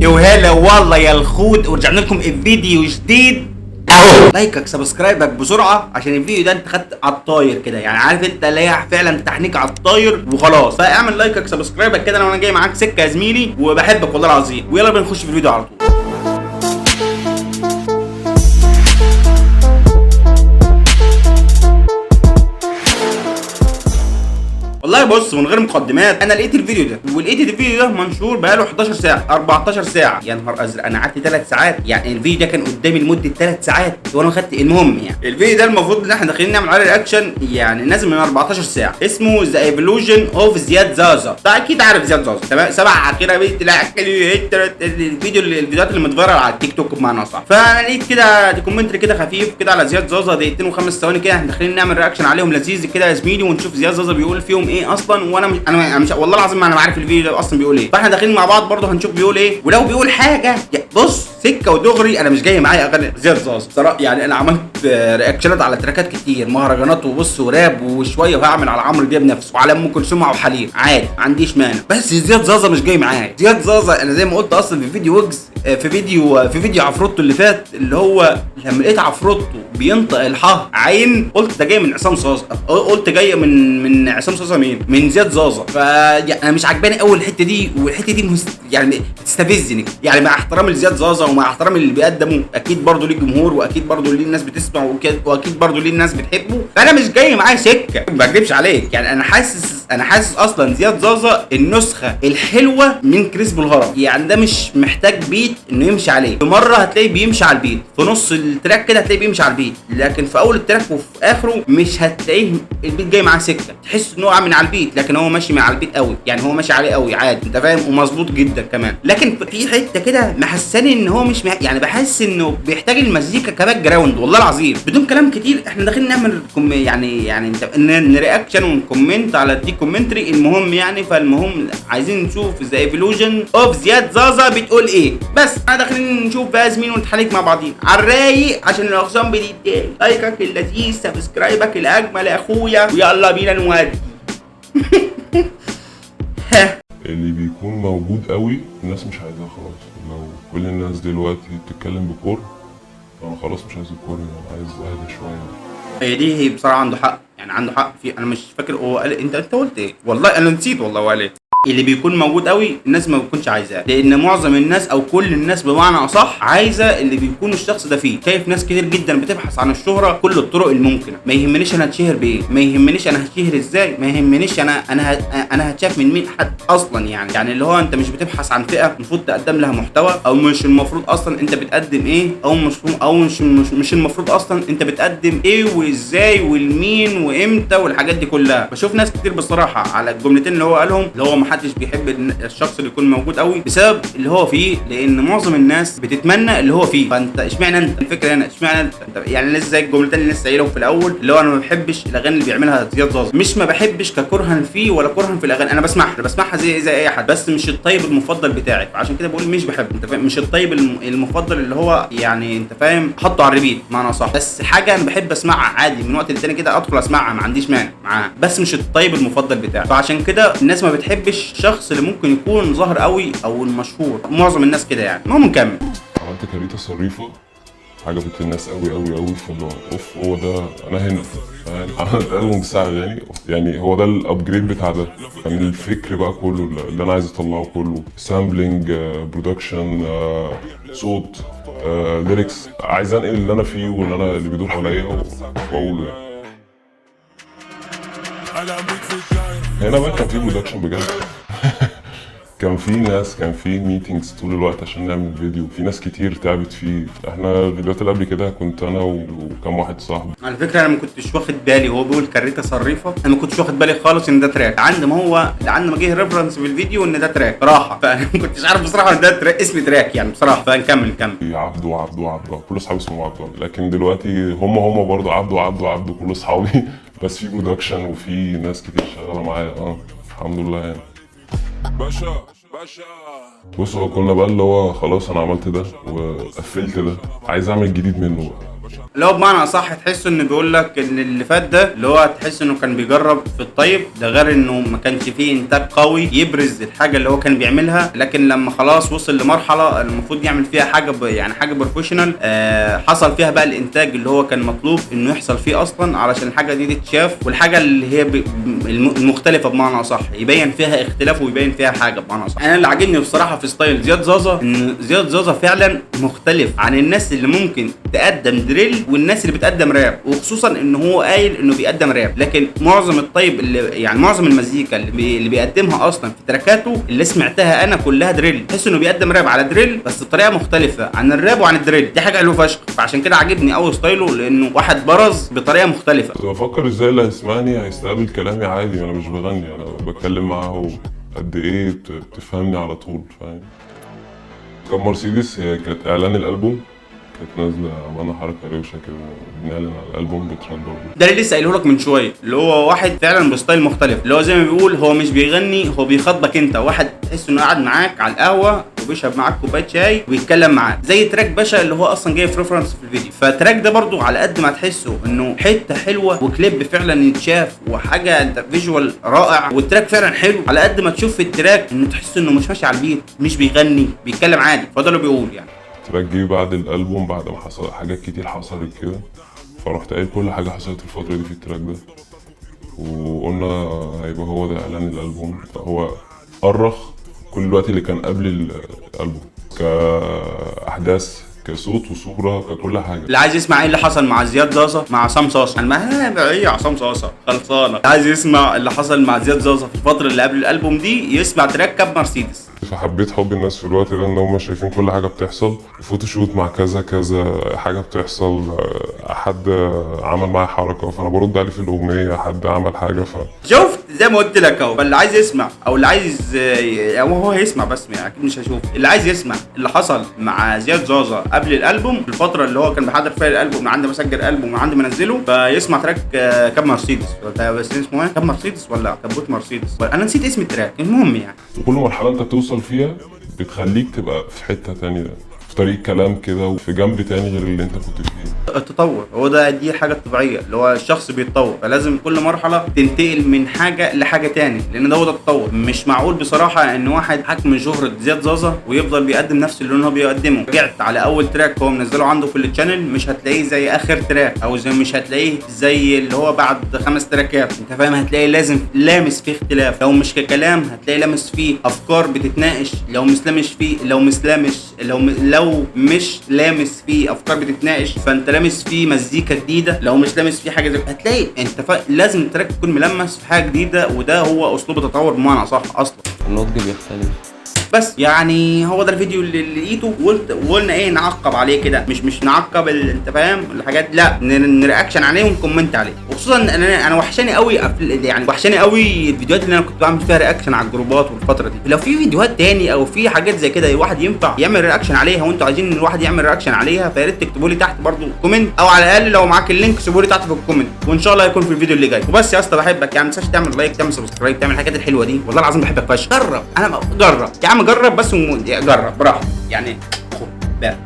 وهلا والله يا الخود، ورجعنا لكم بفيديو جديد اهو. لايكك سبسكرايبك بسرعه عشان الفيديو ده انت خدت على الطاير كده، يعني عارف انت اللي هي فعلا تحنيك على الطاير وخلاص. فاعمل لايكك سبسكرايبك كده، انا جاي معاك سكه يا زميلي وبحبك والله العظيم. ويلا بينا نخش في الفيديو على طول. والله بص، من غير مقدمات، انا لقيت الفيديو ده منشور بقاله 11 ساعه 14 ساعه. يا نهار ازرق، انا قعدت 3 ساعات. يعني الفيديو ده كان قدامي لمده 3 ساعات وانا خدت. المهم يعني الفيديو ده المفروض ان احنا داخلين نعمل عليه رياكشن، يعني نازل من 14 ساعه. اسمه ذا ايفولوشن اوف زياد زازا. ده اكيد عارف زياد زازا تمام. 7 كده الفيديوهات اللي متفرج على التيك توك بمعنى اصح. فانا لقيت كده كومنتري كده خفيف كده على زياد زازا، دقيقتين و5 ثواني كده. احنا داخلين نعمل رياكشن عليهم لذيذ كده يا زميلي، ونشوف زياد زازا بيقول فيهم ايه اصلا. وانا مش والله العظيم ما انا عارف الفيديو ده اصلا بيقول ايه. فاحنا داخلين مع بعض برضه هنشوف بيقول ايه. ولو بيقول حاجه بص سكه ودغري، انا مش جاي معايا اغاني زياد زازا بصراحه. يعني انا عملت رياكشنات على تراكات كتير، مهرجانات وبص وراب وشويه، وهعمل على عمرو دياب نفسه وعلى ام كلثوم وحليم عادي، ما عنديش مانع. بس زياد زازا مش جاي معايا. زياد زازا انا زي ما قلت اصلا في فيديو ويجز، في فيديو عفروتو اللي فات، اللي هو لما لقيت عفروتو بينطق الحاء عين قلت ده جاي من عصام صاصا، قلت جاي من عصام صاصا. مين؟ من زياد زازا. انا مش عجباني قوي الحته دي، والحته دي يعني بتستفزني. يعني مع احترامي لزياد زازا ومع احترامي اللي بيقدمه، اكيد برضه ليه جمهور، واكيد برضه ليه الناس بتسمع، واكيد برضه ليه الناس بتحبه. فانا مش جاي معاه سكه، ما بكذبش عليك. يعني انا حاسس اصلا زياد زازا النسخه الحلوه من كريس بالهرم. يعني ده مش محتاج بيت انه يمشي عليه. في مره هتلاقيه بيمشي على البيت، في نص التراك كده هتلاقيه بيمشي على البيت، لكن في اول التراك وفي اخره مش هتلاقيه البيت جاي معاه سكه. تحس ان هو عامل على البيت، لكن هو ماشي مع البيت قوي. يعني هو ماشي عليه قوي عادي، انت فاهم، ومظبوط جدا كمان. لكن في حته كده محساني ان هو مش يعني بحس انه بيحتاج المزيكا كباك جراوند. والله العظيم بدون كلام كتير، احنا داخلين نعمل يعني انت نرياكشن ونكومنت على دي كومنتري. المهم يعني، فالمهم عايزين نشوف ذا ايفولوشن اوف زياد زازا بتقول ايه. بس احنا داخلين نشوف بقى زميل ونتحالك مع بعضين على الرايق، عشان الاقسام بتدي لايكك اللذيذ سبسكرايبك الاجمل يا اخويا، ويلا بينا نودي. اللي بيكون موجود قوي الناس مش عايزاه خلاص. لو كل الناس دلوقتي بتتكلم بكور، انا خلاص مش عايز الكور، انا عايز اهدى شويه. هي دي بصراحه عنده حق، يعني عنده حق في. انا مش فاكر هو قال انت قلت ايه، والله انا نسيت والله. هو قال ايه؟ اللي بيكون موجود قوي الناس ما بتكونش عايزاه، لان معظم الناس او كل الناس بمعنى اصح عايزه اللي بيكون الشخص ده فيه. شايف ناس كتير جدا بتبحث عن الشهره كل الطرق الممكنه. ما يهمنيش انا هتشهر بايه، ما يهمنيش انا هتشهر ازاي، ما يهمنيش انا هتشاف من مين حد اصلا. يعني اللي هو انت مش بتبحث عن فئه المفروض تقدم لها محتوى، او مش المفروض اصلا انت بتقدم ايه، او مش المفروض اصلا انت بتقدم ايه وازاي والمين وامتى والحاجات دي كلها. بشوف ناس كتير بصراحه على الجملتين اللي هو قالهم، اللي هو محدش بيحب الشخص اللي يكون موجود قوي بسبب اللي هو فيه، لان معظم الناس بتتمنى اللي هو فيه. فانت اشمعنى انت؟ الفكره هنا اشمعنى انت يعني لسه زي الجملتين اللي لسه قايلهم في الاول، اللي هو انا ما بحبش الاغاني اللي بيعملها زياد زازا. مش ما بحبش ككرها فيه ولا كرها في الاغاني، انا بسمعها زي اي حد، بس مش الطيب المفضل بتاعي. عشان كده بقول مش بحب، انت فاهم، مش الطيب المفضل اللي هو يعني انت فاهم حطه على الريبيت معنى صح. بس حاجه انا بحب اسمعها عادي من وقت للتاني كده، ادخل اسمعها ما عنديش مانع معاها، بس مش الطيب المفضل بتاعي. فعشان كده الناس ما بتحبش الشخص اللي ممكن يكون ظاهر قوي او المشهور. معظم الناس كده يعني. المهم نكمل. عملت كاريتا صريفه عجبت الناس قوي قوي قوي، فاللي هو ده انا هنا فاهم. عملت البوم بتاع اغاني، يعني هو ده الابجريد بتاع ده. كان الفكر بقى كله اللي انا عايز اطلعه كله سامبلينج، برودكشن، صوت، ليركس. عايز انقل اللي انا فيه واللي انا اللي بيدور حواليا واقوله يعني. هنا بقى كان في برودكشن بجد. كان في ناس، كان في ميتينجز طول الوقت عشان نعمل فيديو. في ناس كتير تعبت فيه. احنا الفيديوهات اللي قبل كده كنت انا وكم واحد صاحبي. على فكره انا ما كنتش واخد بالي وهو بيقول كاريتا صريفه، انا ما كنتش واخد بالي خالص ان ده تراك. عند ما جه ريفرنس في الفيديو ان ده تراك راحه، فانا ما كنتش عارف بصراحه ان ده تراك اسم تراك يعني بصراحه. فنكمل عبده كل اصحابي اسمه عبده، لكن دلوقتي هم برضه عبده كل اصحابي. بس في برودكشن وفي ناس كتير شغاله معايا الحمد لله يعني. باشا بص، هو كنا بقى اللي هو خلاص انا عملت ده وقفلت ده، عايز اعمل جديد منه بقى. اللي هو بمعنى اصح تحس انه بيقول لك ان اللي فات ده اللي هو تحس انه كان بيجرب في الطيب ده، غير انه ما كانش فيه انتاج قوي يبرز الحاجه اللي هو كان بيعملها. لكن لما خلاص وصل لمرحله المفروض يعمل فيها حاجه يعني حاجه بروفيشنال، حصل فيها بقى الانتاج اللي هو كان مطلوب انه يحصل فيه اصلا علشان الحاجه دي تتشاف، والحاجه اللي هي المختلفه بمعنى اصح يبين فيها اختلاف ويبين فيها حاجه بمعنى اصح. انا اللي عاجبني بصراحه في ستايل زياد زازا ان زياد زازا فعلا مختلف عن الناس اللي ممكن تقدم دريل والناس اللي بتقدم راب، وخصوصا ان هو قايل انه بيقدم راب. لكن معظم الطيب اللي يعني معظم المزيكا اللي بيقدمها اصلا في تراكاته اللي سمعتها انا كلها دريل، تحس انه بيقدم راب على دريل بس بطريقه مختلفه عن الراب وعن الدريل. دي حاجه حلوه فشخ، فعشان كده عاجبني قوي ستايله لانه واحد برز بطريقه مختلفه. كنت بفكر ازاي اللي هيسمعني هيستقبل كلامي عادي، انا مش بغني، انا بتكلم معاه قد ايه بتفهمني على طول، فاهم. كان مرسيدس هي كانت اعلان الالبوم، كانت نازله عملنا حركه روشه كده بنعلن على الالبوم بترند برضه. ده اللي لسه قايله لك من شويه، اللي هو واحد فعلا بستايل مختلف، اللي هو زي ما بيقول هو مش بيغني، هو بيخاطبك انت، واحد تحس انه قاعد معاك على القهوه وبيشرب معاك كوبايه شاي ويتكلم معاك، زي تراك باشا اللي هو اصلا جاي في ريفرنس في الفيديو. فالتراك ده برضو على قد ما تحسه انه حته حلوه وكليب فعلا يتشاف وحاجه انت فيجوال رائع والتراك فعلا حلو، على قد ما تشوف في التراك انه تحس انه مش ماشي على البيت، مش بيغني، بيتكلم عادي. فده اللي بيقول يعني التراك جه بعد الالبوم، بعد ما حصل حاجات كتير حصلت كده، فرحت قايل كل حاجه حصلت الفتره دي في التراك ده، وقلنا هيبقى هو ده اعلان الالبوم. هو أرخ كل الوقت اللي كان قبل الالبوم كاحداث، كصوت وصوره، ككل حاجه. اللي عايز يسمع ايه اللي حصل مع زياد زازا مع عصام صاصا، انا ايه عصام صاصا خلصانه. عايز يسمع اللي حصل مع زياد زازا في الفتره اللي قبل الالبوم دي يسمع تراك كاب مرسيدس. فحبيت حب الناس في الوقت ده ان هم شايفين كل حاجه بتحصل، فوتوشوت مع كذا كذا حاجه بتحصل، حد عمل معايا حركه فانا برد عليه في الاغنيه، حد عمل حاجه شفت زي ما قلت لك اهو. فاللي عايز يسمع او اللي عايز او هو هيسمع بس يعني اكيد مش هيشوف، اللي عايز يسمع اللي حصل مع زياد زازا قبل الالبوم، الفتره اللي هو كان بيحضر فيها الالبوم، من عند ما سجل الالبوم من عند ما نزله، فيسمع تراك كاب مرسيدس. بس اسمه ايه، كاب مرسيدس ولا كابوت مرسيدس، انا نسيت اسم التراك. المهم يعني كل مرحله انت بتوصل فيها بتخليك تبقى في حته تانية، في طريق كلام كده وفي جنب تاني غير اللي انت كنت فيه. التطور هو ده، دي الحاجه الطبيعيه اللي هو الشخص بيتطور، فلازم كل مرحله تنتقل من حاجه لحاجه تاني، لان ده هو ده التطور. مش معقول بصراحه ان واحد حجم شهره زياد زازا ويفضل بيقدم نفس اللي هو بيقدمه. رجعت على اول تراك هو منزله عنده في التشانل، مش هتلاقيه زي اخر تراك، او زي مش هتلاقيه زي اللي هو بعد 5 تراكات، انت فاهم. هتلاقي لازم لامس فيه اختلاف، لو مش ككلام هتلاقي لامس فيه افكار بتتناقش، لو مش لامس فيه افكار بتتناقش، فانت لامس فيه مزيكا جديده. لو مش لامس فيه حاجه زي هتلاقي انت لازم التراك يكون ملمس في حاجه جديده، وده هو اسلوب التطور بمعنى صح اصلا. النضج بيختلف. بس يعني هو ده الفيديو اللي لقيته وقلنا ايه نعقب عليه كده، مش نعقب انت فاهم الحاجات، لا نرياكشن عليه ونكومنت عليه. وخصوصا انا وحشاني قوي يعني وحشاني قوي الفيديوهات اللي انا كنت بعمل فيها رياكشن على الجروبات والفتره دي. لو في فيديوهات تاني او في حاجات زي كده الواحد ينفع يعمل رياكشن عليها وانتوا عايزين ان الواحد يعمل رياكشن عليها، فيا ريت تكتبوا لي تحت برضو كومنت، او على الاقل لو معاك اللينك سيبوا لي تحت في الكومنت، وان شاء الله يكون في الفيديو اللي جاي. وبس يا اسطى بحبك يعني، ما تنساش تعمل لايك، تعمل سبسكرايب، تعمل الحاجات الحلوه دي، والله العظيم بحبك فشخ. جرب، انا جرب يا عم، جرب بس جرب براحتك يعني. خد بقى